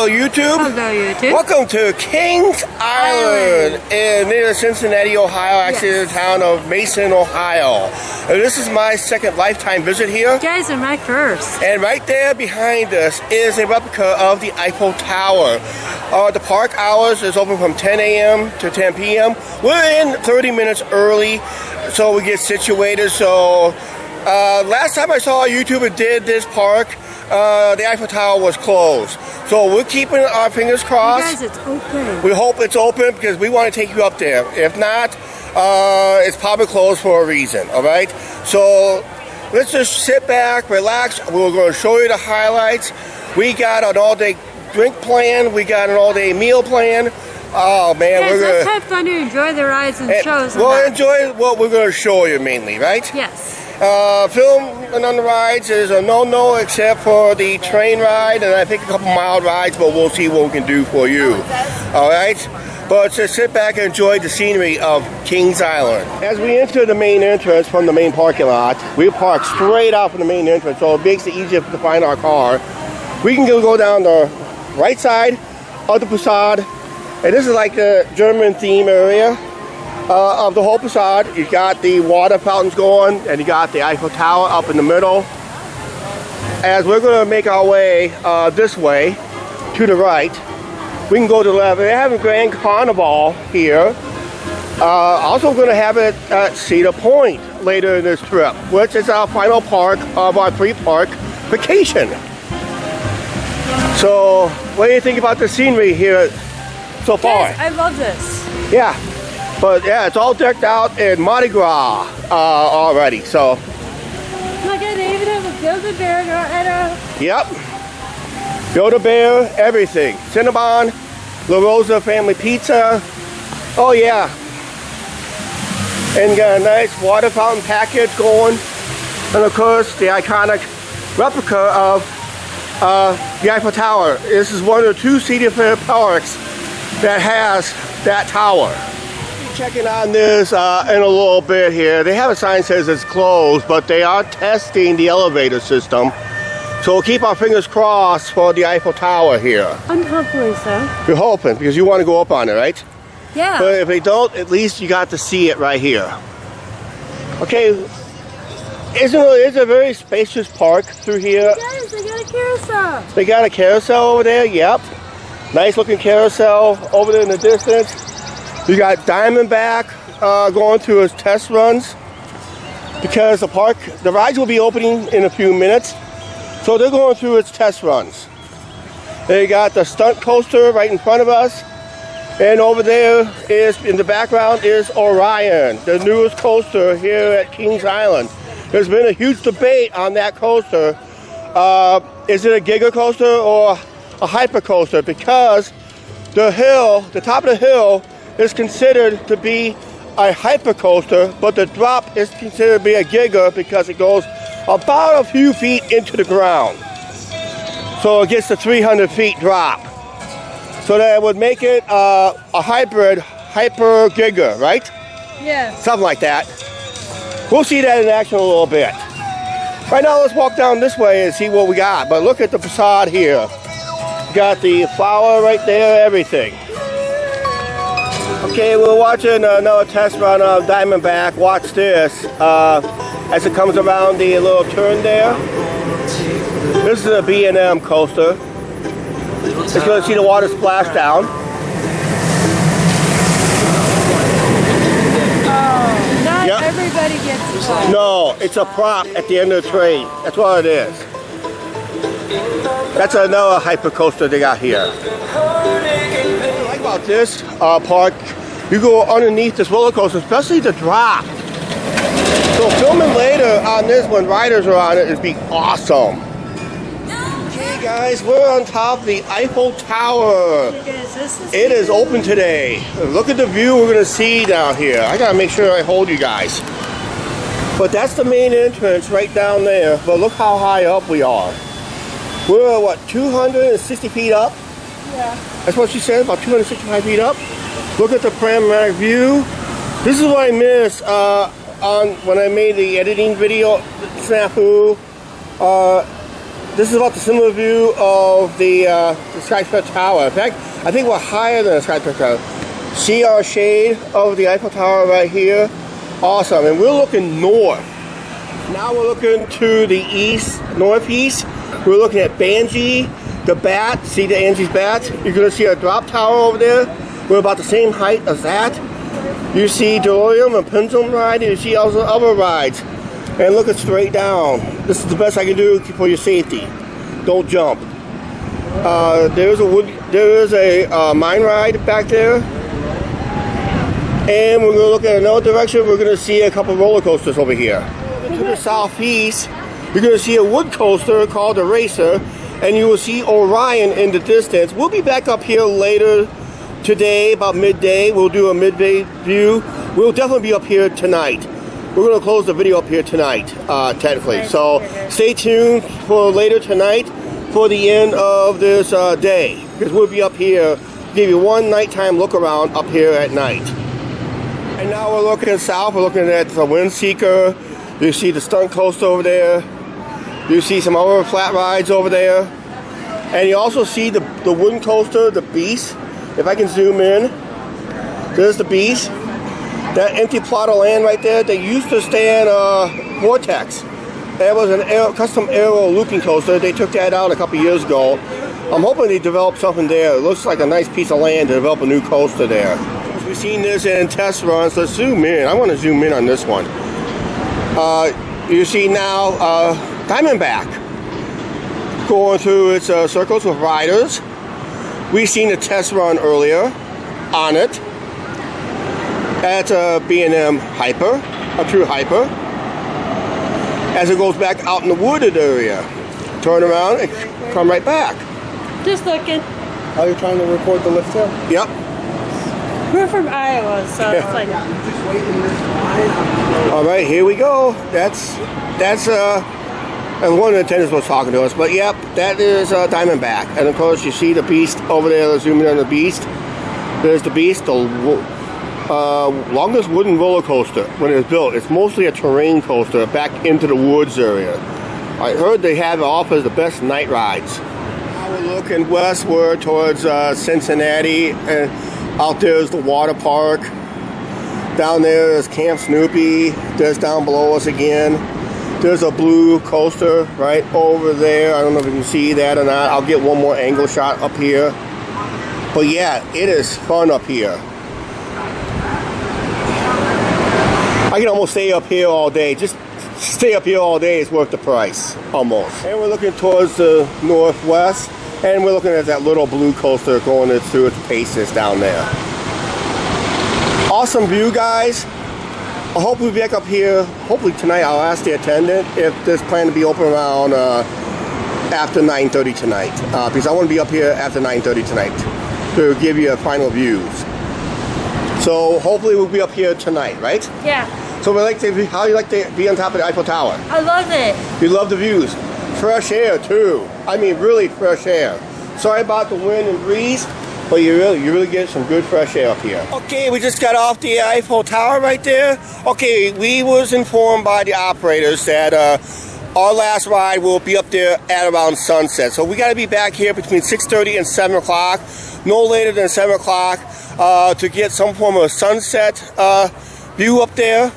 Hello YouTube. Hello YouTube. Welcome to Kings Island in near Cincinnati, Ohio, actually in the town of Mason, Ohio. And this is my second lifetime visit here. Guys, are my first. And right there behind us is a replica of the Eiffel Tower. The park hours is open from 10 a.m. to 10 p.m. We're in 30 minutes early, so we get situated. So last time I saw a YouTuber did this park, the Eiffel Tower was closed. So we're keeping our fingers crossed. You guys, it's open. We hope it's open because we want to take you up there. If not, it's probably closed for a reason, all right? So let's just sit back, relax. We're going to show you the highlights. We got an all-day drink plan. We got an all-day meal plan. Oh, man. Guys, we're gonna, let's have fun and enjoy the rides and shows. We'll enjoy what we're going to show you mainly, right? Yes. Filming on the rides is a no-no except for the train ride and I think a couple mild rides, but we'll see what we can do for you. All right? But just sit back and enjoy the scenery of Kings Island. As we enter the main entrance from the main parking lot, we park straight out from the main entrance, so it makes it easier to find our car. We can go down the right side of the facade, and this is like the German theme area of the whole facade. You got the water fountains going, and you got the Eiffel Tower up in the middle. As we're going to make our way this way to the right, we can go to the left. They have a Grand Carnival here. Also going to have it at Cedar Point later in this trip, which is our final park of our three-park vacation. So, what do you think about the scenery here so far? Guys, I love this. Yeah. But yeah, it's all decked out in Mardi Gras already, so. Look at they even have a Build-A-Bear and a... Yep. Build-A-Bear, everything. Cinnabon, La Rosa Family Pizza. Oh yeah. And got a nice water fountain package going. And of course, the iconic replica of the Eiffel Tower. This is one of the two Cedar Fair parks that has that tower. Checking on this in a little bit here. They have a sign that says it's closed, but they are testing the elevator system. So we'll keep our fingers crossed for the Eiffel Tower here. I'm hoping so. You're hoping, because you want to go up on it, right? Yeah. But if they don't, at least you got to see it right here. Okay, it's a very spacious park through here. Guys, they got a carousel. They got a carousel over there, yep. Nice looking carousel over there in the distance. We got Diamondback going through his test runs because the rides will be opening in a few minutes. So they're going through its test runs. They got the stunt coaster right in front of us. And over there is, in the background, is Orion, the newest coaster here at Kings Island. There's been a huge debate on that coaster. Is it a giga coaster or a hyper coaster? Because the top of the hill, is considered to be a hypercoaster, but the drop is considered to be a giga because it goes about a few feet into the ground. So it gets the 300 feet drop. So that would make it a hybrid hyper giga, right? Yeah. Something like that. We'll see that in action a little bit. Right now, let's walk down this way and see what we got. But look at the facade here. Got the flower right there, everything. Okay, we're watching another test run of Diamondback. Watch this as it comes around the little turn there. This is a B&M coaster. It's going to see the water splash down. Oh, not everybody gets it. No, it's a prop at the end of the train. That's what it is. That's another hyper coaster they got here. What I like about this park, you go underneath this roller coaster, especially the drop. So filming later on this when riders are on it would be awesome. Okay guys, we're on top of the Eiffel Tower. It is open today. Look at the view we're going to see down here. I got to make sure I hold you guys. But that's the main entrance right down there. But look how high up we are. We're what, 260 feet up? Yeah. That's what she said, about 265 feet up. Look at the panoramic view. This is what I missed when I made the editing video snafu. this is about the similar view of the skyscraper tower. In fact, I think we're higher than the skyscraper tower. See our shade of the Eiffel Tower right here? Awesome. And we're looking north. Now we're looking to the east, northeast. We're looking at Angie, the bat. See the Angie's bat? You're going to see a drop tower over there. We're about the same height as that. You see DeLorean and pendulum ride, and you see all the other rides. And looking straight down. This is the best I can do for your safety. Don't jump. There is a mine ride back there. And we're going to look at another direction. We're going to see a couple roller coasters over here. To the southeast, you're going to see a wood coaster called the Racer, and you will see Orion in the distance. We'll be back up here later today, about midday. We'll do a midday view. We'll definitely be up here tonight. We're going to close the video up here tonight, technically. So stay tuned for later tonight for the end of this day, because we'll be up here, give you one nighttime look around up here at night. And now we're looking south. We're looking at the Windseeker. You see the stunt coaster over there. You see some other flat rides over there. And you also see the wooden coaster, the Beast. If I can zoom in, there's the Beast. That empty plot of land right there, they used to stand Vortex. That was an custom aero looping coaster. They took that out a couple years ago. I'm hoping they develop something there. It looks like a nice piece of land to develop a new coaster there. We've seen this in test runs. Let's zoom in. I want to zoom in on this one. You see now Diamondback going through its circles with riders. We've seen a test run earlier on it. That's a B&M Hyper, a true Hyper. As it goes back out in the wooded area, turn around and come right back. Just looking. Are you trying to record the lift hill? Yep. We're from Iowa, so it's like. All right, here we go. That's one of the attendants was talking to us, but yep, that is Diamondback. And of course, you see the Beast over there. Let's zoom in on the Beast. There's the Beast, the longest wooden roller coaster when it was built. It's mostly a terrain coaster back into the woods area. I heard they have it offers the best night rides. Now we're looking westward towards Cincinnati, and out there is the water park. Down there is Camp Snoopy. There's down below us again. There's a blue coaster right over there. I don't know if you can see that or not. I'll get one more angle shot up here. But yeah, it is fun up here. I can almost stay up here all day. Just stay up here all day is worth the price, almost. And we're looking towards the northwest, and we're looking at that little blue coaster going through its paces down there. Awesome view, guys. I hope we'll be back up here. Hopefully tonight. I'll ask the attendant if there's plan to be open around after 9:30 tonight, because I want to be up here after 9:30 tonight to give you a final views. So hopefully we'll be up here tonight, right? Yeah. So how you like to be on top of the Eiffel Tower? I love it. You love the views. Fresh air too. I mean really fresh air. Sorry about the wind and breeze, but you really get some good fresh air up here. Okay, we just got off the Eiffel Tower right there. Okay, we was informed by the operators that our last ride will be up there at around sunset. So we got to be back here between 6:30 and 7 o'clock, no later than 7 o'clock, to get some form of sunset view up there,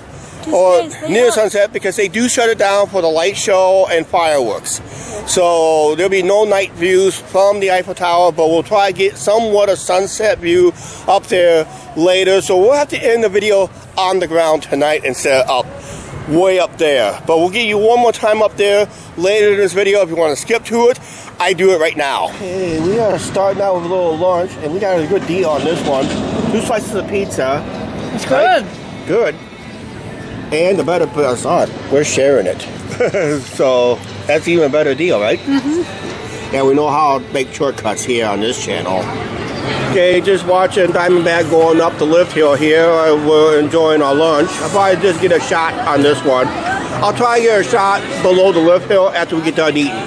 or near sunset, because they do shut it down for the light show and fireworks. So there'll be no night views from the Eiffel Tower, but we'll try to get somewhat a sunset view up there later. So we'll have to end the video on the ground tonight instead of up way up there. But we'll give you one more time up there later in this video. If you want to skip to it, I do it right now. Hey, we are starting out with a little lunch, and we got a good deal on this one. 2 slices of pizza. It's good. Good. And the better part, we're sharing it. So that's even a better deal, right? Mm-hmm. Yeah, we know how to make shortcuts here on this channel. Okay, just watching Diamondback going up the lift hill here. We're enjoying our lunch. I'll probably just get a shot on this one. I'll try to get a shot below the lift hill after we get done eating.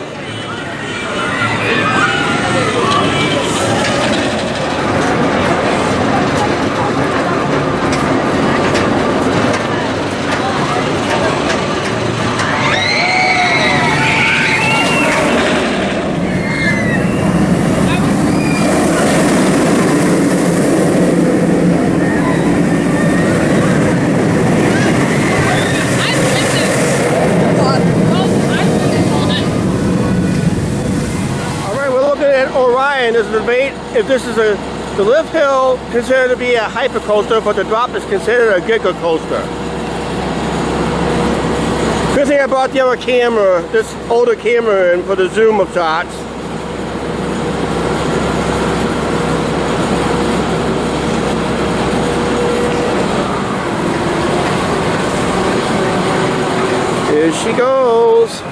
at Orion, there's a debate if this is the lift hill considered to be a hypercoaster, but the drop is considered a giga coaster. Good thing I brought the other camera, this older camera in for the zoom of shots. Here she goes.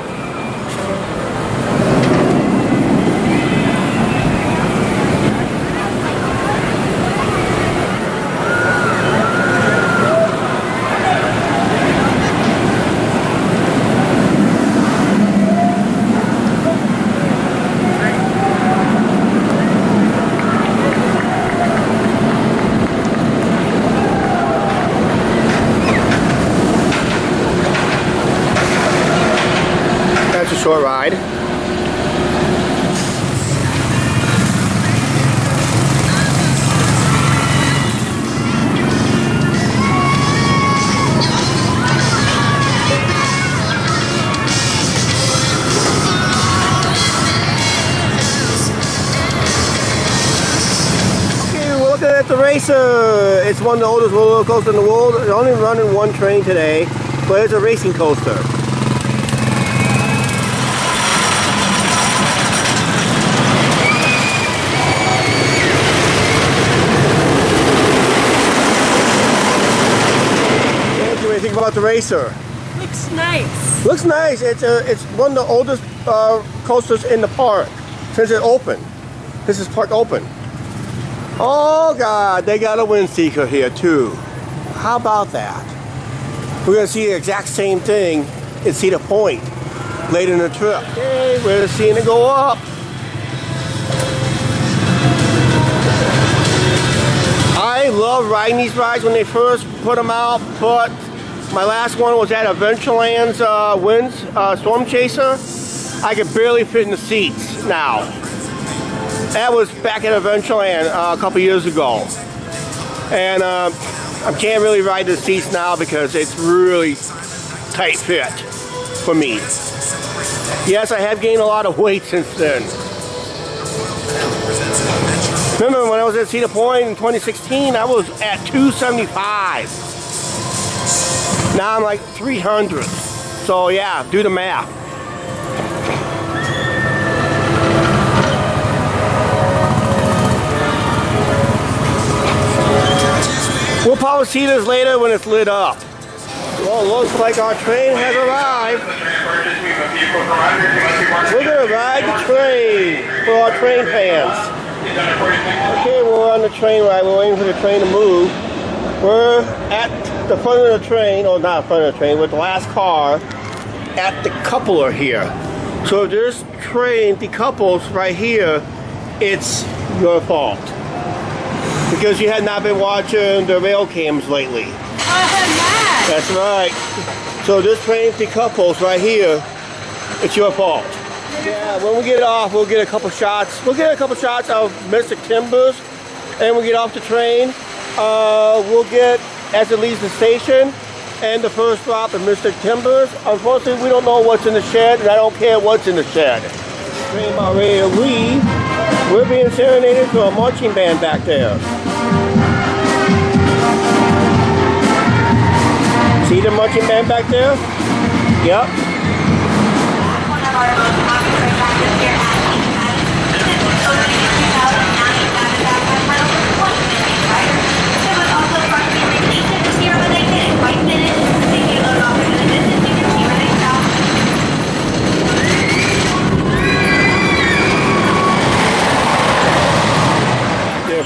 Short ride. Okay, we're looking at the Racer. It's one of the oldest roller coasters in the world. It's only running one train today, but it's a racing coaster. About the Racer. Looks nice. Looks nice. It's one of the oldest coasters in the park since it opened. This is park open. Oh God, they got a wind seeker here too. How about that? We're gonna see the exact same thing at Cedar Point later in the trip. Okay, we're seeing it go up. I love riding these rides when they first put them out, but my last one was at Adventureland's Storm Chaser. I could barely fit in the seats now. That was back at Adventureland a couple years ago. And I can't really ride the seats now because it's really tight fit for me. Yes, I have gained a lot of weight since then. Remember when I was at Cedar Point in 2016, I was at 275. Now I'm like 300. So yeah, do the math. We'll probably see this later when it's lit up. Well, it looks like our train has arrived. We're gonna ride the train for our train fans. Okay, we're on the train ride. We're waiting for the train to move. We're at the front of the train, or not front of the train, with the last car at the coupler here. So if this train decouples right here, it's your fault. Because you had not been watching the rail cams lately. That's right. So this train decouples right here, it's your fault. Yeah, when we get off, we'll get a couple shots. We'll get a couple shots of Mystic Timbers, and we'll get off the train. We'll get, as it leaves the station, and the first drop of Mystic Timbers. Unfortunately, we don't know what's in the shed, and I don't care what's in the shed. Train about ready to leave. We're being serenaded to a marching band back there. See the marching band back there? Yep.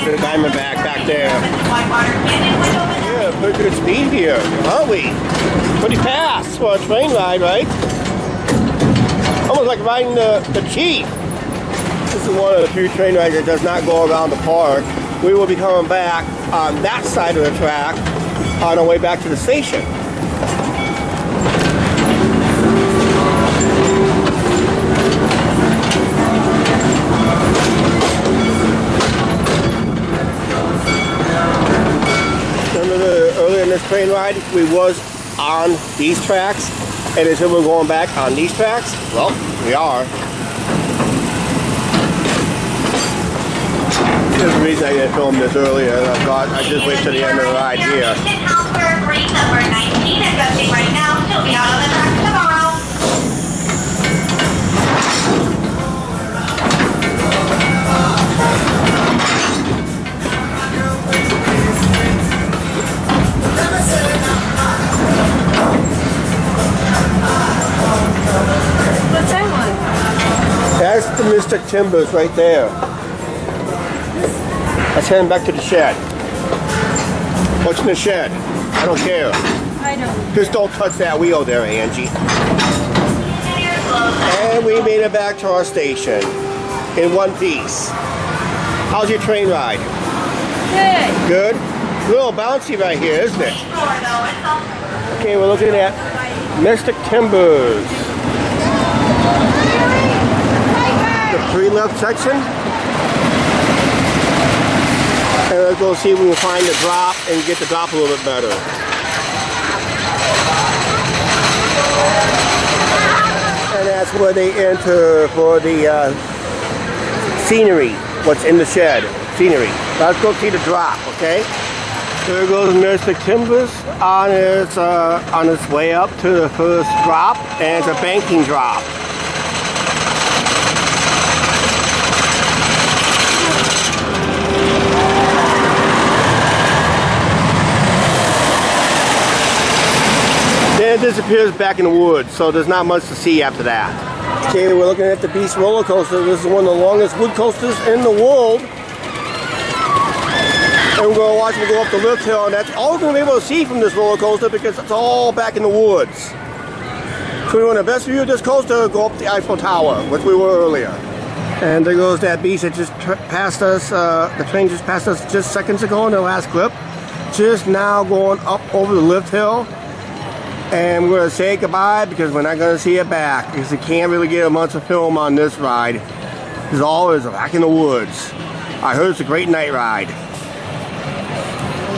For the Diamondback back there. Yeah, pretty good speed here, aren't we? Pretty fast for a train ride, right? Almost like riding the Chief. This is one of the few train rides that does not go around the park. We will be coming back on that side of the track on our way back to the station. Earlier in this train ride, we was on these tracks, and they said we're going back on these tracks. Well, we are. the reason I didn't film this earlier. I thought I'd just wait till the end of the ride here. Number 19 is rushing right now. She'll be out on the track tomorrow. What's that one? That's the Mystic Timbers right there. Let's head back to the shed. What's in the shed? I don't care. I don't. Just don't touch that wheel there, Angie. And we made it back to our station in one piece. How's your train ride? Good. Good? A little bouncy right here, isn't it? Okay, we're looking at Mystic Timbers. The pre-lift section. And let's go see if we can find the drop and get the drop a little bit better. And that's where they enter for the scenery. What's in the shed? Scenery. Let's go see the drop, okay? There goes Mystic Timbers on its way up to the first drop, and it's a banking drop. Then it disappears back in the woods, so there's not much to see after that. Okay, we're looking at the Beast roller coaster. This is one of the longest wood coasters in the world. And we're going to watch them go up the lift hill, and that's all we're going to be able to see from this roller coaster because it's all back in the woods. So we want the best view of this coaster, go up the Eiffel Tower, which we were earlier. And there goes that beast that just passed us, the train just passed us just seconds ago in the last clip. Just now going up over the lift hill. And we're going to say goodbye because we're not going to see it back because we can't really get a bunch of film on this ride. Because all is back in the woods. I heard it's a great night ride.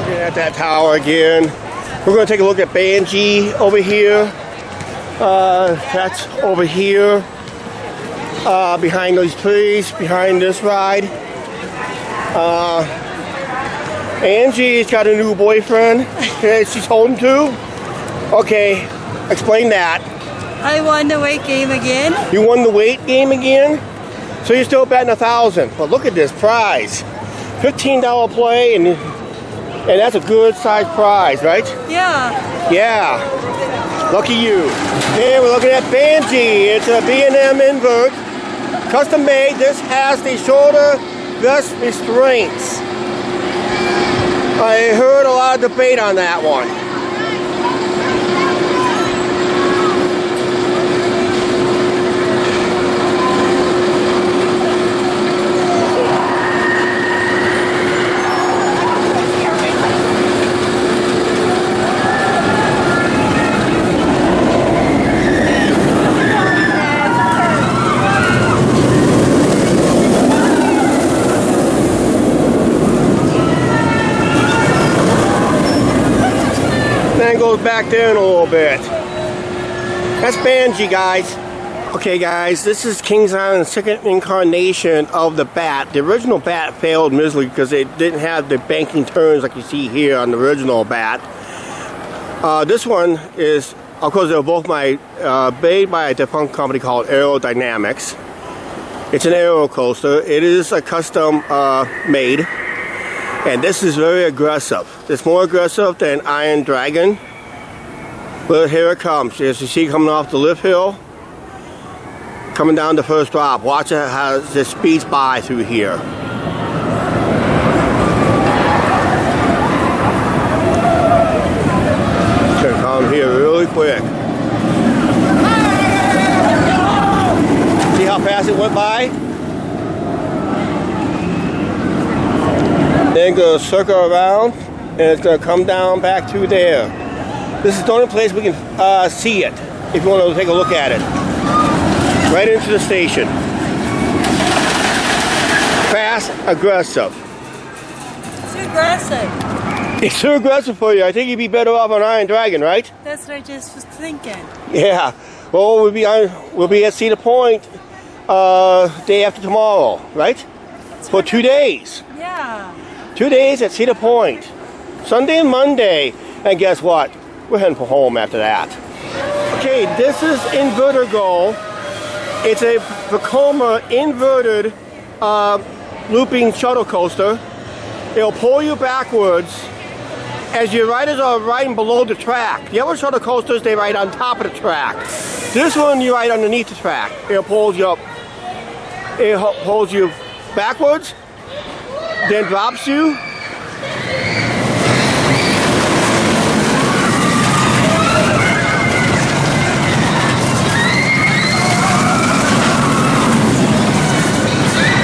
Looking at that tower again. We're going to take a look at Angie over here. That's over here. Behind those trees, behind this ride. Angie's got a new boyfriend that she's holding to. Okay, explain that. I won the weight game again. You won the weight game again? So you're still betting 1,000. But look at this prize. $15 play, and that's a good sized prize, right? Yeah. Yeah. Lucky you. Here we're looking at Angie. It's a B&M invert. Custom made. This has the shoulder vest restraints. I heard a lot of debate on that one. Goes back there in a little bit. That's Angie, guys. Okay, guys, this is Kings Island's second incarnation of the Bat. The original Bat failed miserably because it didn't have the banking turns like you see here on the original Bat. This one is, of course, they're both made by a defunct company called Aerodynamics. It's an aero coaster. It is a custom made. And this is very aggressive. It's more aggressive than Iron Dragon. But here it comes. As you see coming off the lift hill, coming down the first drop. Watch it how it speeds by through here. It's gonna come here really quick. See how fast it went by? Then it's going to circle around and it's going to come down back through there. This is the only place we can see it if you want to take a look at it. Right into the station. Fast, aggressive. It's aggressive. It's too aggressive for you. I think you'd be better off on Iron Dragon, right? That's what I just was thinking. Yeah. Well, we'll be at Cedar Point day after tomorrow, right? for 2 days. Yeah. 2 days at Cedar Point. Sunday and Monday. And guess what? We're heading for home after that. Okay, this is Invertigo. It's a Vekoma inverted looping shuttle coaster. It'll pull you backwards as your riders are riding below the track. The other shuttle coasters, they ride on top of the track. This one, you ride underneath the track. It pulls you up. It pulls you backwards, then drops you.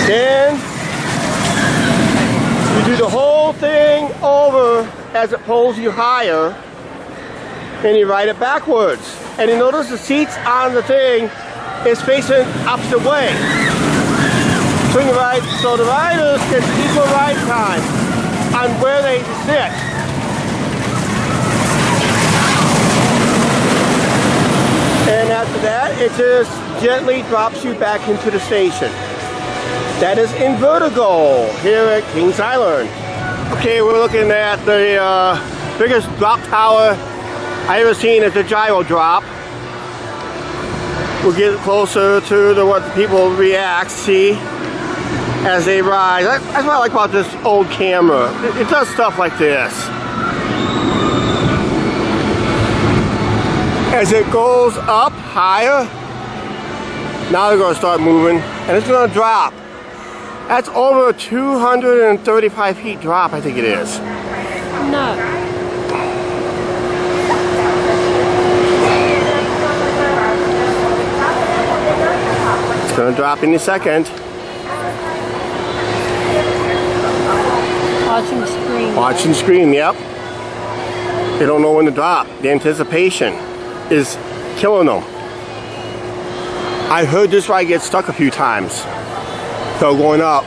Then you do the whole thing over as it pulls you higher, and you ride it backwards. And you notice the seats on the thing is facing opposite way. So the riders get equal ride time on where they sit. And after that, it just gently drops you back into the station. That is Invertigo here at Kings Island. Okay, we're looking at the biggest drop tower I ever seen at the gyro drop. We'll get closer to what the people react, see, as they ride. That's what I like about this old camera. It does stuff like this. As it goes up higher, now they're going to start moving, and it's going to drop. That's over 235 feet drop, I think it is. No. It's going to drop in a second. Watching the screen. Watching screen, yep. They don't know when to drop. The anticipation is killing them. I heard this ride get stuck a few times. So going up.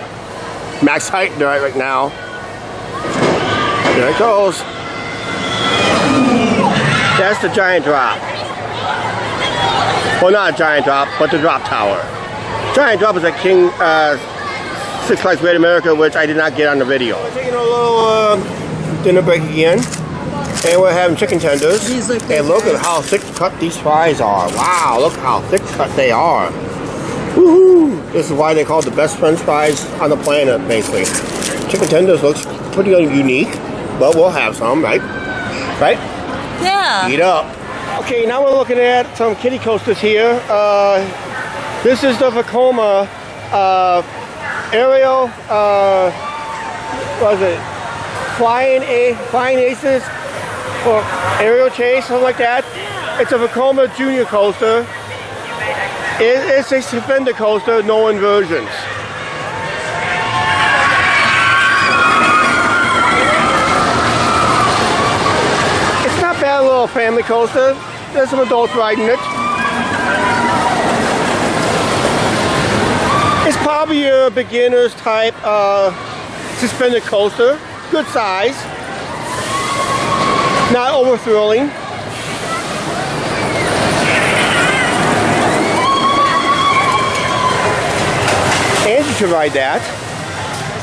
Max height right now. There it goes. That's the giant drop. Well, not a giant drop, but the drop tower. Giant drop is at King Six Flags Great America, which I did not get on the video. We're taking a little dinner break again, and we're having chicken tenders. And look at how thick cut these fries are. Wow, look how thick cut they are. Woohoo! This is why they call it the best French fries on the planet, basically. Chicken tenders looks pretty unique, but we'll have some, right? Right? Yeah. Eat up. Okay, now we're looking at some kiddie coasters here. This is the Vekoma aerial, what is it? Flying Aces or aerial chase, something like that. It's a Vekoma junior coaster. It's a suspended coaster, no inversions. It's not bad, a little family coaster. There's some adults riding it. It's probably your beginner's type suspended coaster. Good size. Not over thrilling. Angie should ride that.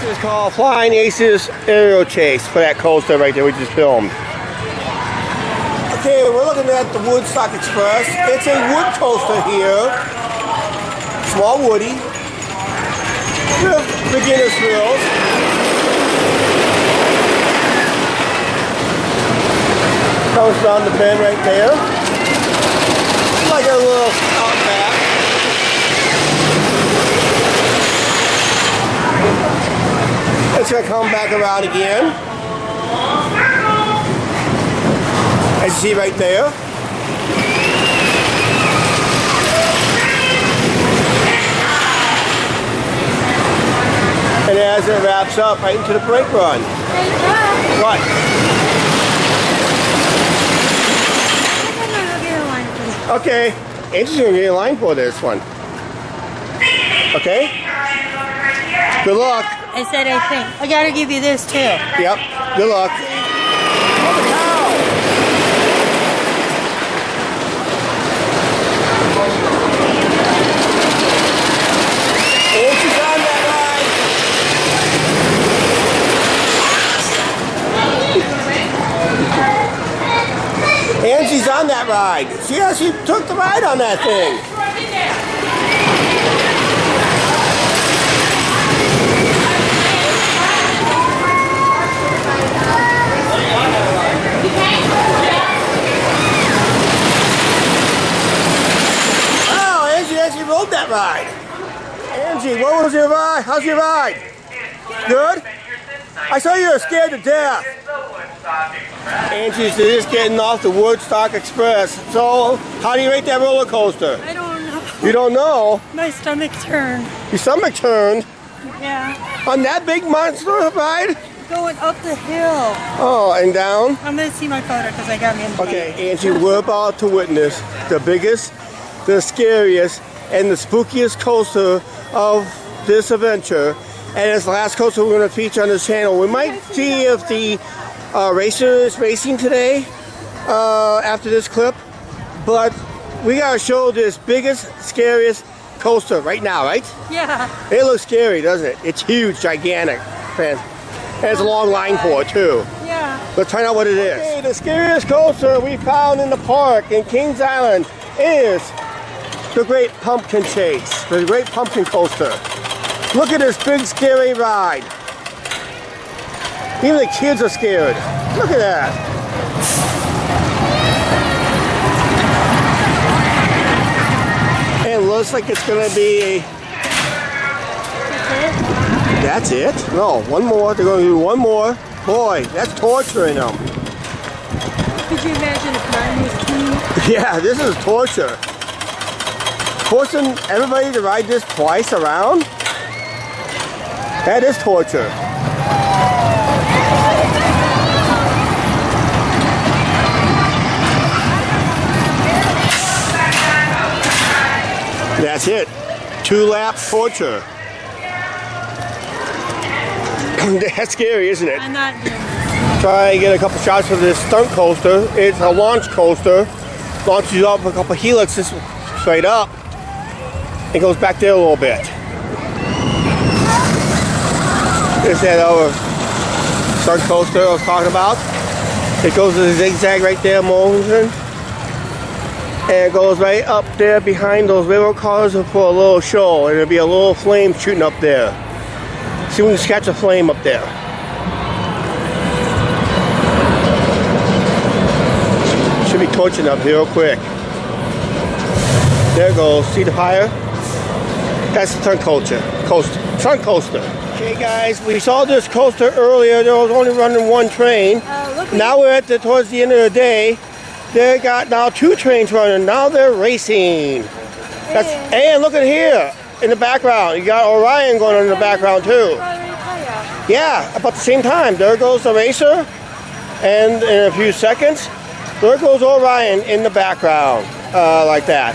This is called Flying Aces Aerial Chase for that coaster right there we just filmed. Okay, we're looking at the Woodstock Express. It's a wood coaster here. Small woody. With beginner's thrills. Comes down the bend right there. Like a little outback. It's going to come back around again. As you see right there. And as it wraps up right into the brake run. What? Okay, Angie's going to get in line for this one. Okay? Good luck. I said I think. I gotta give you this too. Yep. Good luck. Oh, she's on that ride. ride. See how she took the ride on that thing. Oh, Angie actually rode that ride. Angie, what was your ride? How's your ride? Good? I saw you were scared to death. Angie's just getting off the Woodstock Express. So, how do you rate that roller coaster? I don't know. You don't know? My stomach turned. Your stomach turned Yeah. on that big monster ride? Going up the hill. Oh, and down? I'm gonna see my photo because I got me in the Okay, Angie, we're about to witness the biggest, the scariest, and the spookiest coaster of this adventure. And it's the last coaster we're going to feature on this channel. We might see if the racer is racing today after this clip. But we got to show this biggest, scariest coaster right now, right? Yeah. It looks scary, doesn't it? It's huge, gigantic. And there's a long line for it, too. Yeah. Let's find out what it is. Okay, the scariest coaster we found in the park in Kings Island is the Great Pumpkin Chase, the Great Pumpkin Coaster. Look at this big scary ride. Even the kids are scared. Look at that. And it looks like it's gonna be a... That's it? No, one more. They're gonna do one more. Boy, that's torturing them. Could you imagine if mine was clean? Yeah, this is torture. Forcing everybody to ride this twice around? That is torture. That's it. 2-lap torture. That's scary, isn't it? I'm not doing this. Try and get a couple shots of this stunt coaster. It's a launch coaster. Launches you up a couple helixes straight up. It goes back there a little bit. There's that other stunt coaster I was talking about. It goes to the zigzag right there, Mosen. And it goes right up there behind those railroad cars for a little show. And there'll be a little flame shooting up there. See if we can catch a flame up there. Should be torching up here real quick. There it goes. See the fire? That's the stunt coaster. Okay guys, we saw this coaster earlier. There was only running one train. Now we're at towards the end of the day. They got now 2 trains running. Now they're racing. And look at here in the background. You got Orion going on in the background too. Yeah, about the same time. There goes the racer. And in a few seconds, there goes Orion in the background. Like that.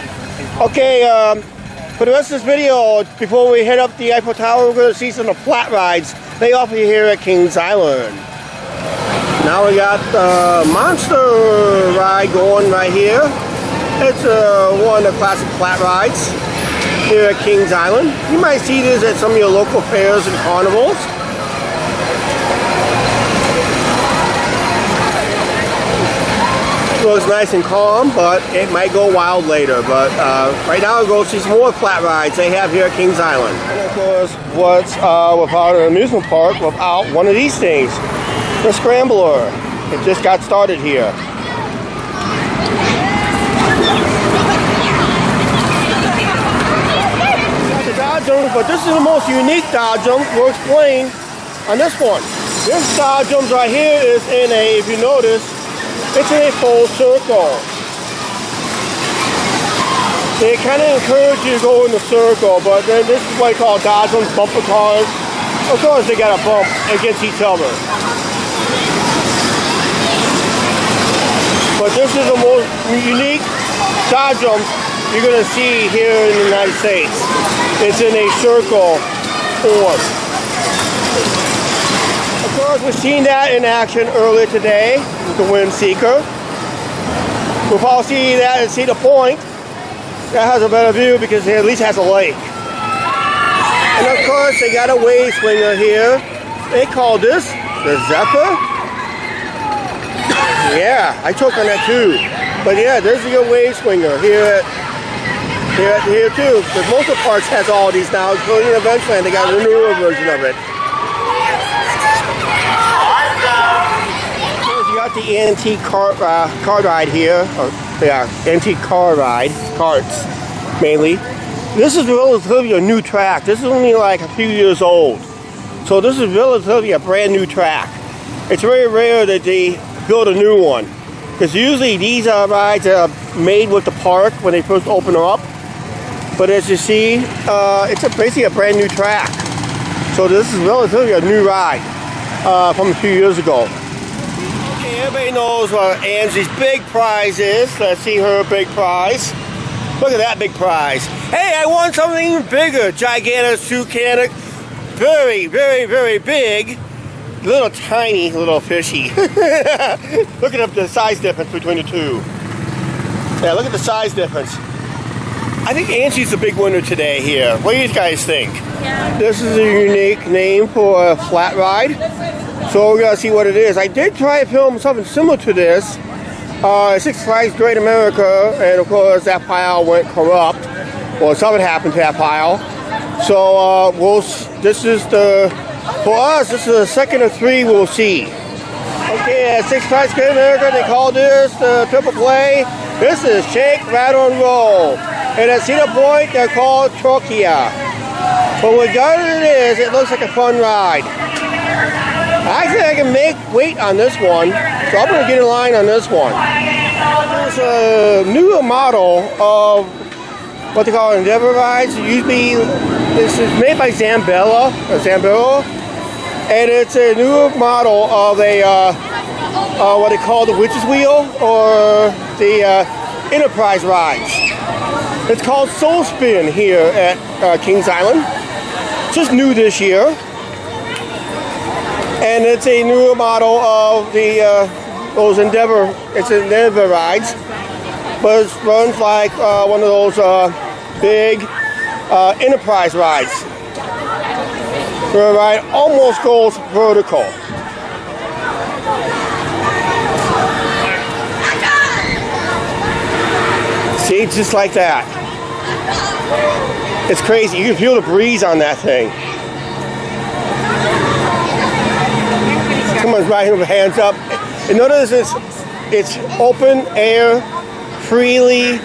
Okay, for the rest of this video, before we head up the Eiffel Tower, we're going to see some of the flat rides they offer here at Kings Island. Now we got the Monster ride going right here. It's one of the classic flat rides here at Kings Island. You might see this at some of your local fairs and carnivals. Looks nice and calm, but it might go wild later. But right now we'll go see some more flat rides they have here at Kings Island. And of course, what's without an amusement park without one of these things? The Scrambler. It just got started here. Got the Dodgems, but this is the most unique Dodgem we'll explain on this one. This Dodgems right here is in a, if you notice, it's in a full circle. They kind of encourage you to go in the circle, but then this is what they call Dodgems, bumper cars. Of course they got a bump against each other. But this is the most unique Dodgem you're going to see here in the United States. It's in a circle form. Of course, we've seen that in action earlier today with the Wind Seeker. We'll probably see that at Cedar Point. That has a better view because it at least has a lake. And of course, they got a wave swinger here. They call this the Zephyr. Yeah, I choked on that too. But yeah, there's a good wave swinger here too. Because most of the parks has all these now, including Adventureland. They got a newer version of it. You got the antique car ride here. Antique car ride, carts mainly. This is relatively a new track. This is only like a few years old. So this is relatively a brand new track. It's very rare that they build a new one. Because usually these rides are made with the park when they first open up. But as you see, it's basically a brand new track. So this is relatively a new ride from a few years ago. Okay, everybody knows what Angie's big prize is. Let's see her big prize. Look at that big prize. Hey, I won something even bigger. Gigantic, toucanic, very, very, very big. Little tiny, little fishy. Look at the size difference between the two. Yeah, look at the size difference. I think Angie's the big winner today here. What do you guys think? Yeah. This is a unique name for a flat ride. So we're gonna see what it is. I did try to film something similar to this. Six Flags Great America, and of course that file went corrupt. Well, something happened to that file. So this is for us, this is the second of three we'll see. Okay, at Six Flags Great America, they call this the triple play. This is Shake, Rattle, and Roll. And at Cedar Point, they're called Torquia. But regardless it is, it looks like a fun ride. Actually, I can make weight on this one, so I'm going to get in line on this one. There's a newer model of what they call Endeavor rides. Usually, this is made by Zambello, and it's a newer model of a what they call the Witch's Wheel or the Enterprise rides. It's called Soul Spin here at Kings Island. Just new this year. And it's a newer model of the those Endeavor rides. But it runs like one of those big Enterprise rides. The ride almost goes vertical. See, just like that. It's crazy. You can feel the breeze on that thing. Someone's riding with hands up. And notice it's open air, freely.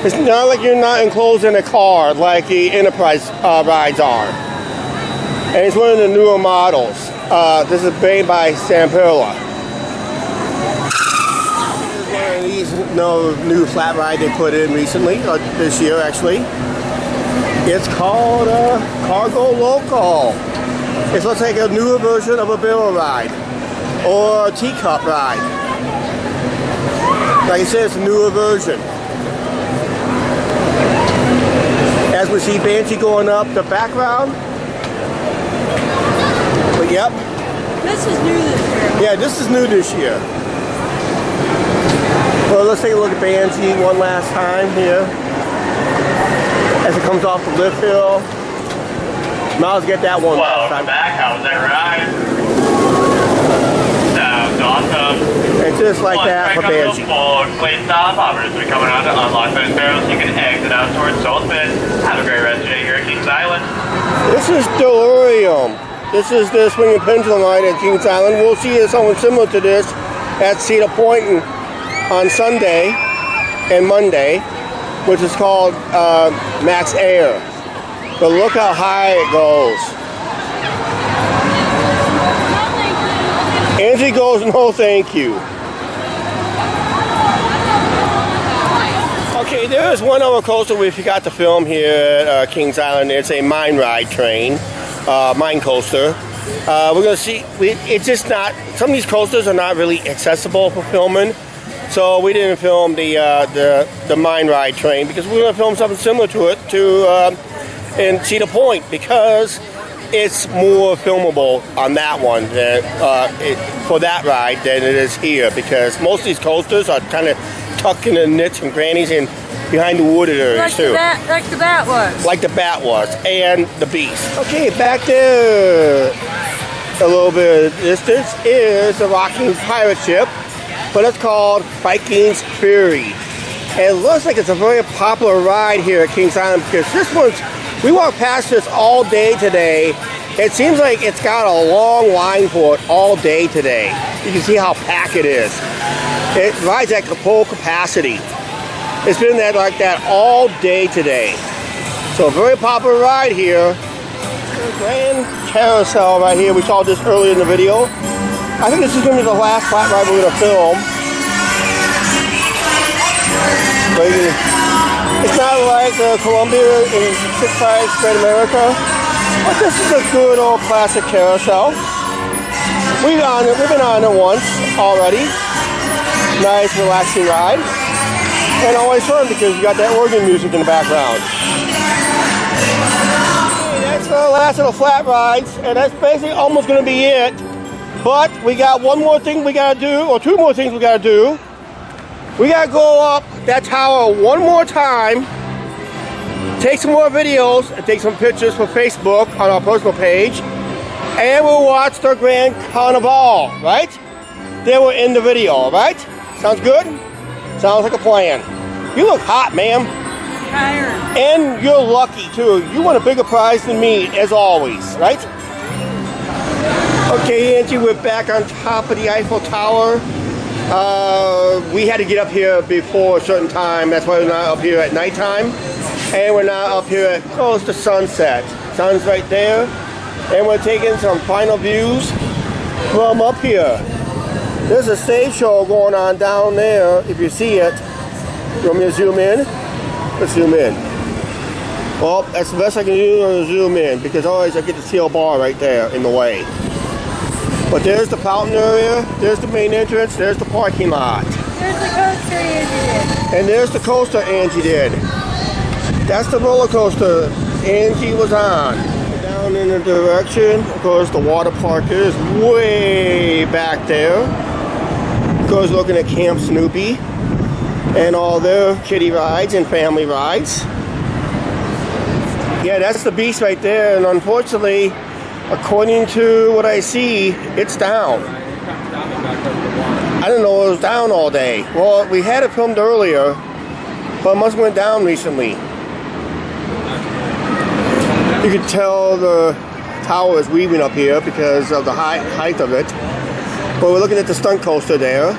It's not like you're not enclosed in a car like the Enterprise rides are. And it's one of the newer models. This is made by Samperla. These new flat ride they put in recently, this year actually. It's called Cargo Local. It looks like a newer version of a barrel ride or a teacup ride. Like I said, it's a newer version. As we see Banshee going up the background. But yep. This is new this year. Yeah, this is new this year. Well, let's take a look at Angie one last time here. As it comes off the lift hill. Miles, get that one last time. Welcome back. How was that ride? Sounds awesome. And just like that for Banshee. Please stop. Operators are coming on to unlock those barrels. You can exit out towards Soul Spin. Have a great rest of your day here at Kings Island. This is Delirium. This is the swinging pendulum ride at Kings Island. We'll see something similar to this at Cedar Point on Sunday and Monday, which is called Max Air. But look how high it goes. Angie goes, no thank you. Okay, there is one other coaster we forgot to film here at Kings Island. It's a mine ride train, mine coaster. We're going to see, it's just not, some of these coasters are not really accessible for filming. So we didn't film the mine ride train because we're going to film something similar to it in Cedar Point because it's more filmable on that one than, for that ride than it is here because most of these coasters are kind of tucked in the nits and crannies and behind the wooded areas too. Like the bat was. Like the bat was and the beast. Okay, back there a little bit of distance is the rocking pirate ship. but it's called Vikings Fury. And it looks like it's a very popular ride here at Kings Island because this one's, we walked past this all day today. It seems like it's got a long line for it all day today. You can see how packed it is. It rides at full capacity. It's been like that all day today. So a very popular ride here. The Grand Carousel right here. We saw this earlier in the video. I think this is going to be the last flat ride we're going to film. But it's not like Columbia in Six Flags Great America, but this is a good old classic carousel. We've been on it once already. Nice, relaxing ride, and always fun because you got that organ music in the background. Okay, that's the last of the flat rides, and that's basically almost going to be it. But we got one more thing we got to do, or two more things we got to do. We got to go up that tower one more time, take some more videos, and take some pictures for Facebook on our personal page, and we'll watch the Grand Carnival, right? They were in the video, all right? Sounds good? Sounds like a plan. You look hot, ma'am. Tired. And you're lucky, too. You won a bigger prize than me, as always, right? Okay, Angie, we're back on top of the Eiffel Tower. We had to get up here before a certain time. That's why we're not up here at nighttime. And we're not up here at close to sunset. Sun's right there. And we're taking some final views from up here. There's a stage show going on down there, if you see it. You want me to zoom in? Let's zoom in. Well, that's the best I can do to zoom in, because otherwise I get the steel bar right there in the way. But there's the fountain area, there's the main entrance, there's the parking lot. There's the coaster Angie did. And there's the coaster Angie did. That's the roller coaster Angie was on. Down in the direction, of course, the water park is way back there. Of course, looking at Camp Snoopy and all their kiddie rides and family rides. Yeah, that's the beast right there, and unfortunately, according to what I see, it's down. I didn't know it was down all day. Well, we had it filmed earlier, but it must have went down recently. You can tell the tower is weaving up here because of the height of it. But we're looking at the stunt coaster there.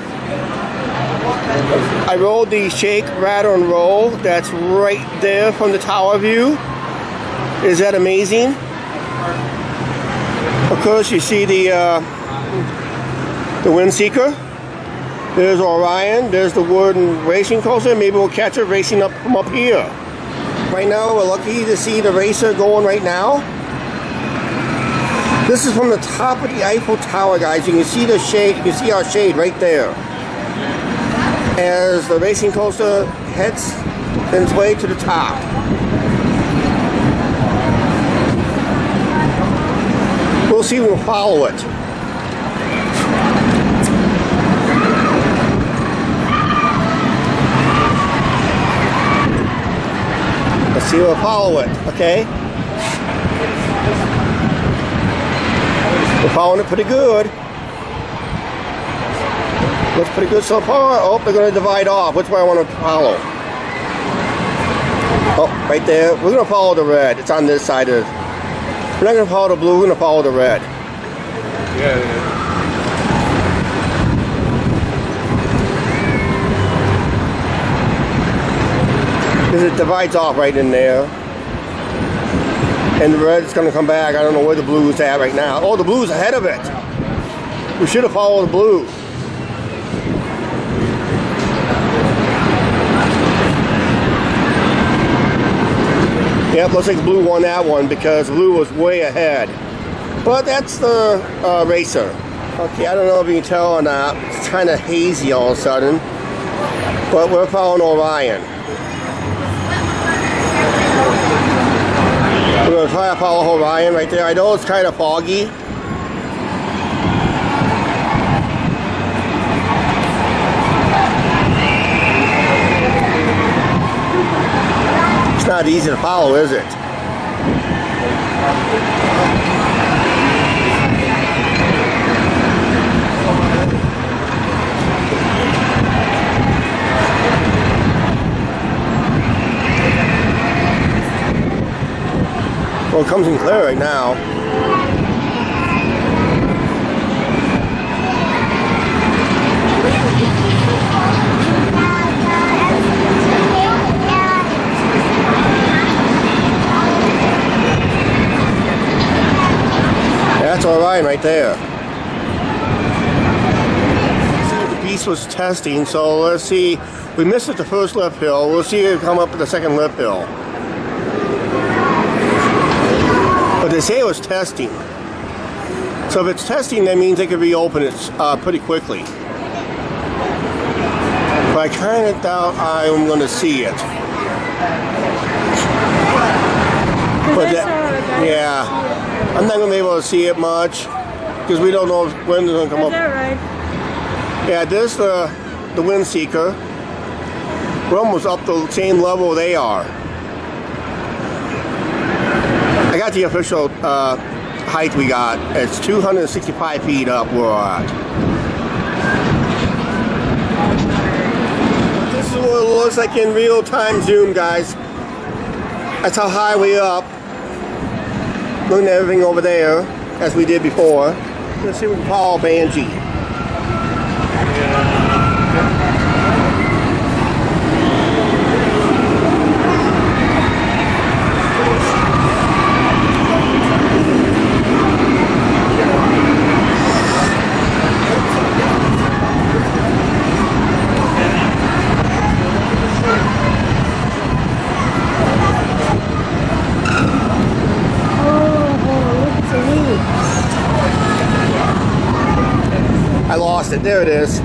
I rode the Shake, Rattle, and Roll. That's right there from the tower view. Is that amazing? Of course, you see the Windseeker. There's Orion. There's the wooden racing coaster. Maybe we'll catch it racing up from up here. Right now, we're lucky to see the racer going right now. This is from the top of the Eiffel Tower, guys. You can see the shade. You can see our shade right there as the racing coaster heads its way to the top. We'll see if we'll follow it. Let's see if we'll follow it, okay? We're following it pretty good. Looks pretty good so far. Oh, they're going to divide off. Which way I want to follow? Oh, right there. We're going to follow the red. It's on this side of... We're not going to follow the blue, we're going to follow the red. Yeah. Because it divides off right in there. And the red's going to come back. I don't know where the blue is at right now. Oh, the blue's ahead of it. We should have followed the blue. Yep, looks like the blue won that one because blue was way ahead. But that's the racer. Okay, I don't know if you can tell or not. It's kind of hazy all of a sudden. But we're following Orion. We're going to try to follow Orion right there. I know it's kind of foggy. It's not easy to follow, is it? Well, it comes in clear right now. That's all right there. The beast was testing, so let's see. We missed it the first lift hill. We'll see it come up at the second lift hill. But they say it was testing. So if it's testing, that means they could reopen it pretty quickly. But I kind of doubt I'm going to see it. But that, yeah. I'm not going to be able to see it much because we don't know when it's going to come up. Is that right? Yeah, this is the wind seeker. We're almost up the same level they are. I got the official height we got. It's 265 feet up where we're at. This is what it looks like in real time zoom, guys. That's how high we're up. Looking at everything over there, as we did before. Let's see what we can call Angie. I lost it. There it is.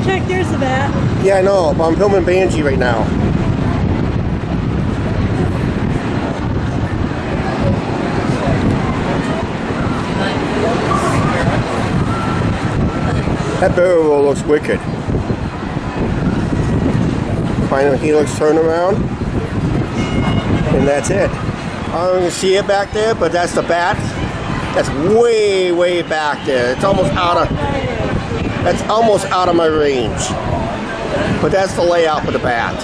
Check, there's the bat. Yeah, I know, but I'm filming Angie right now. That barrel roll looks wicked. Final helix turnaround. And that's it. I don't even see it back there, but that's the bat. That's way, way back there. It's almost out of. That's almost out of my range. But that's the layout for the bat.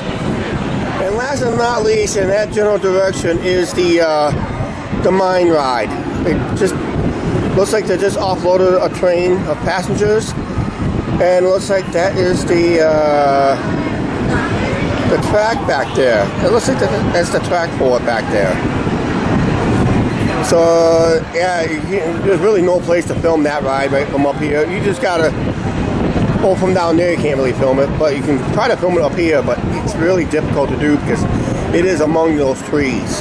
And last but not least, in that general direction, is the mine ride. It just looks like they just offloaded a train of passengers, and it looks like that is the track back there. It looks like that's the track for it back there. So yeah, there's really no place to film that ride right from up here. You just gotta, well, from down there you can't really film it, but you can try to film it up here, but it's really difficult to do because it is among those trees.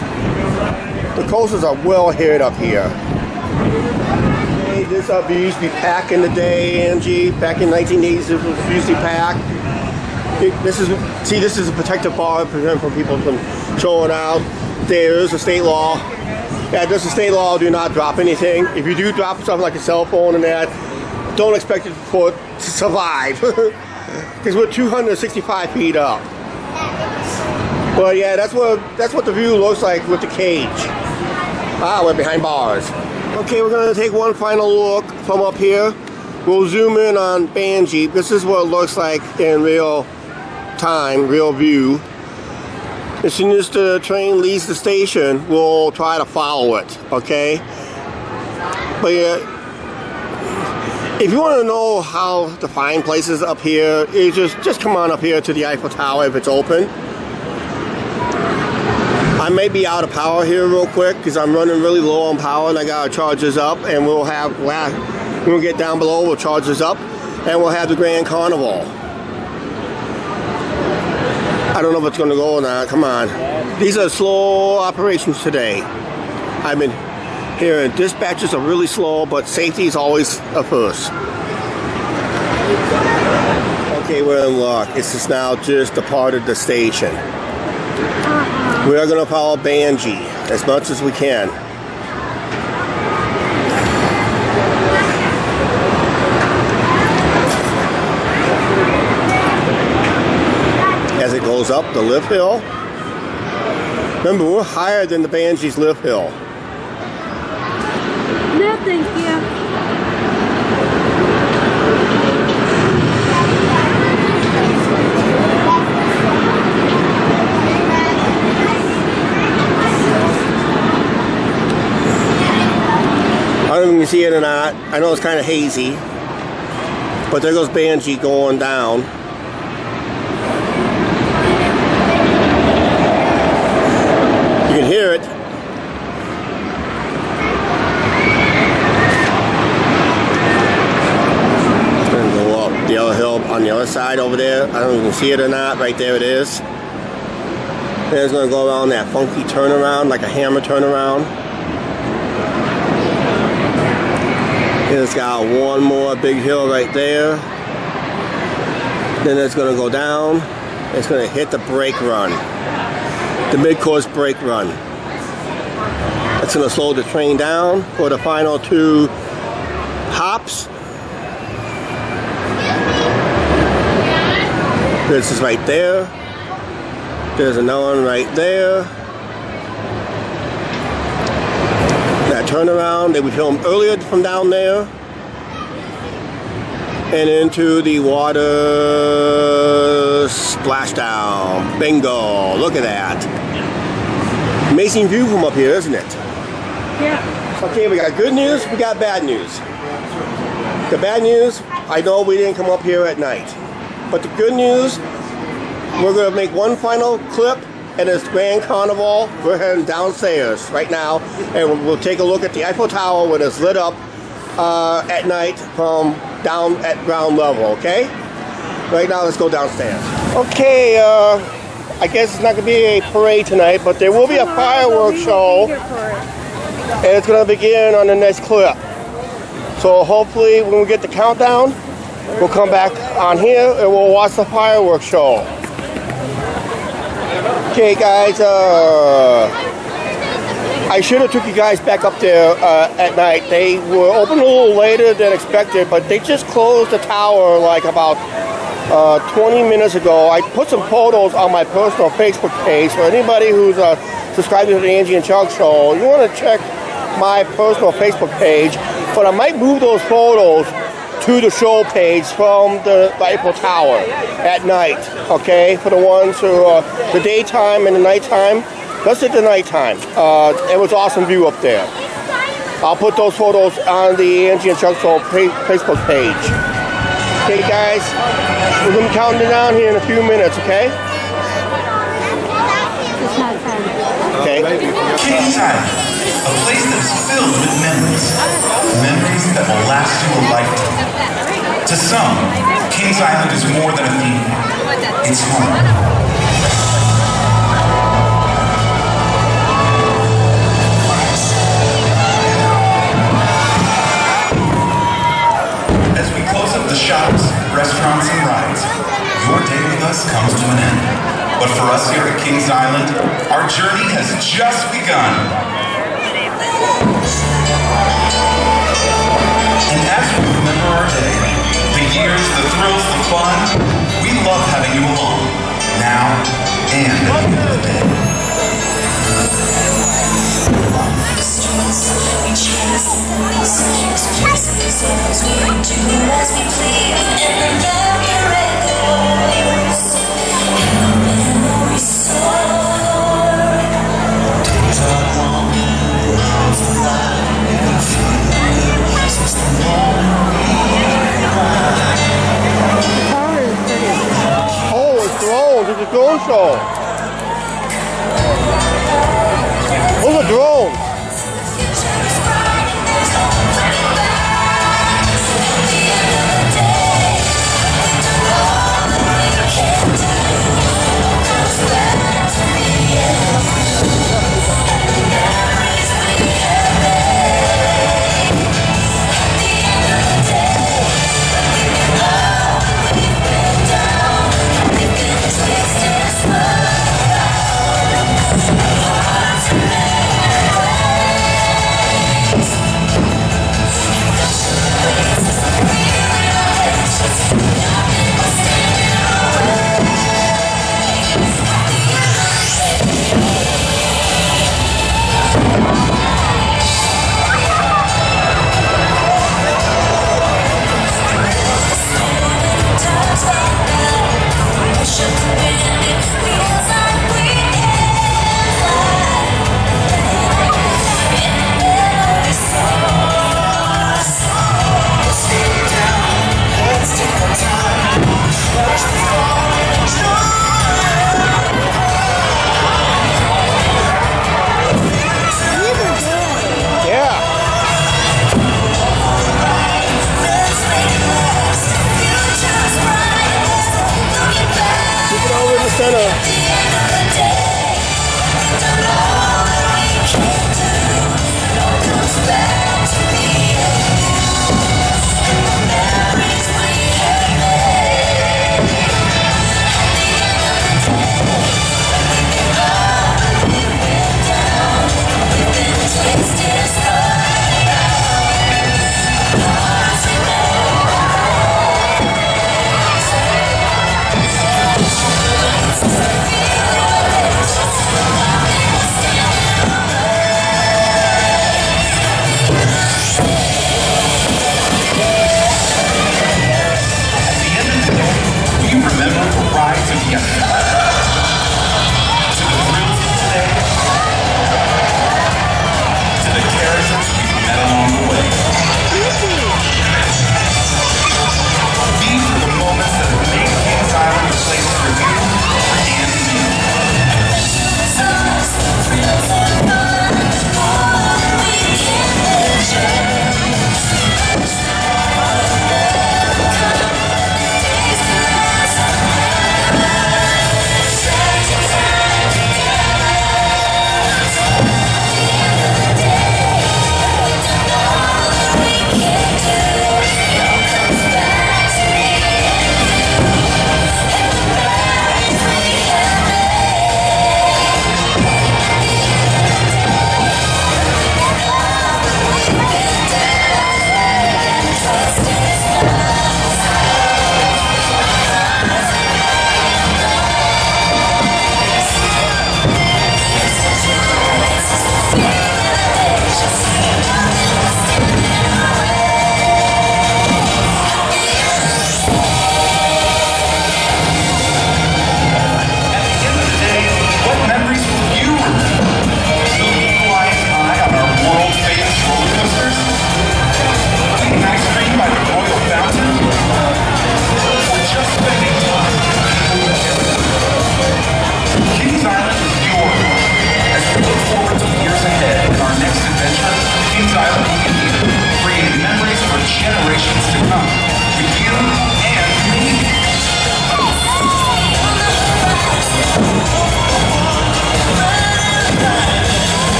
The coasters are well hid up here. Hey, this up used to be packed in the day, Angie. Back in 1980s, it was usually packed. This is a protective bar to prevent from people from showing out. There's a state law. Yeah, there's a state law, do not drop anything. If you do drop something like a cell phone and that, don't expect it for it to survive. Because we're 265 feet up. But yeah, that's what the view looks like with the cage. Ah, we're behind bars. Okay, we're gonna take one final look from up here. We'll zoom in on Angie. This is what it looks like in real time, real view. As soon as the train leaves the station, we'll try to follow it, okay? But yeah, if you want to know how to find places up here, just come on up here to the Eiffel Tower if it's open. I may be out of power here real quick because I'm running really low on power and I gotta charge this up, and we'll get down below, we'll charge this up, and we'll have the Grand Carnival. I don't know if it's going to go or not. Come on. These are slow operations today. I've been hearing dispatches are really slow, but safety is always a first. Okay, we're in luck. It's just now just a part of the station. We are going to follow Angie as much as we can. As it goes up the lift hill. Remember, we're higher than the Angie's lift hill. No, thank you. I don't know if you can see it or not. I know it's kind of hazy. But there goes Angie going down. You can hear it. It's going to go up the other hill on the other side over there. I don't know if you can see it or not. Right there it is. Then it's going to go around that funky turnaround, like a hammer turnaround. It's got one more big hill right there. Then it's going to go down. It's going to hit the brake run. The mid-course brake run. It's going to slow the train down for the final 2 hops. This is right there. There's another one right there. That turnaround, they would film earlier from down there and into the water splashdown. Bingo! Look at that. Amazing view from up here, isn't it? Yeah. Okay, we got good news, we got bad news. The bad news, I know we didn't come up here at night. But the good news, we're going to make one final clip and it's Grand Carnival. We're heading downstairs right now and we'll take a look at the Eiffel Tower when it's lit up at night from down at ground level, okay? Right now, let's go downstairs. Okay, I guess it's not going to be a parade tonight, but there will be a fireworks show and it's going to begin on the next clip. So hopefully when we get the countdown, we'll come back on here and we'll watch the fireworks show. Okay guys, I should have took you guys back up there at night. They were open a little later than expected, but they just closed the tower like about 20 minutes ago. I put some photos on my personal Facebook page for anybody who's subscribed to the Angie and Chuck show. You want to check my personal Facebook page, but I might move those photos to the show page from the Eiffel Tower at night, okay? For the ones who, the daytime and the nighttime, let's hit the nighttime. It was an awesome view up there. I'll put those photos on the Angie and Chuck show Facebook page. Okay guys, we're gonna be counting down here in a few minutes, okay? It's not time. Okay. King's Island, a place that is filled with memories. Memories that will last you a lifetime. To some, King's Island is more than a theme park. It's home. As we close up the shops, restaurants, and rides, your day with us comes to an end. But for us here at King's Island, our journey has just begun. And as we remember our day, the years, the thrills, the fun, we love having you along, now and at the end of the day. It's a drone show. Those are drones. Christmas.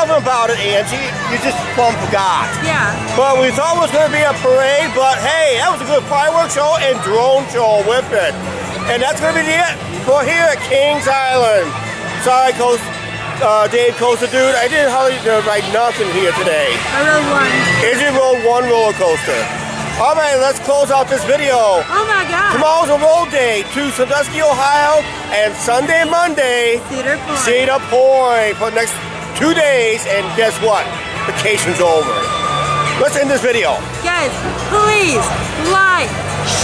something about it, Angie. You just plumb forgot. Yeah. But we thought it was going to be a parade, but hey, that was a good fireworks show and drone show with it. And that's going to be it for here at Kings Island. Sorry, Dave Coaster Dude. I didn't hardly ride nothing here today. I rode one. Izzy rode one roller coaster. All right, let's close out this video. Oh my God. Tomorrow's a road day to Sandusky, Ohio, and Sunday, Monday, Cedar Point. Cedar Point for the next 2 days. And guess what? Vacation's over. Let's end this video. Guys, please like,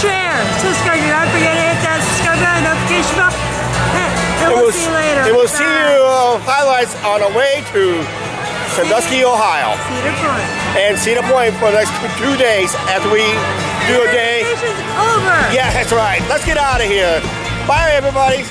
share, subscribe. Do not forget to hit that subscribe button, notification bell. And we'll see you later. And we'll see you highlights on our way to Sandusky, Ohio. Cedar Point. And Cedar Point for the next 2 days after we do a day. Vacation's over. Yeah, that's right. Let's get out of here. Bye, everybody.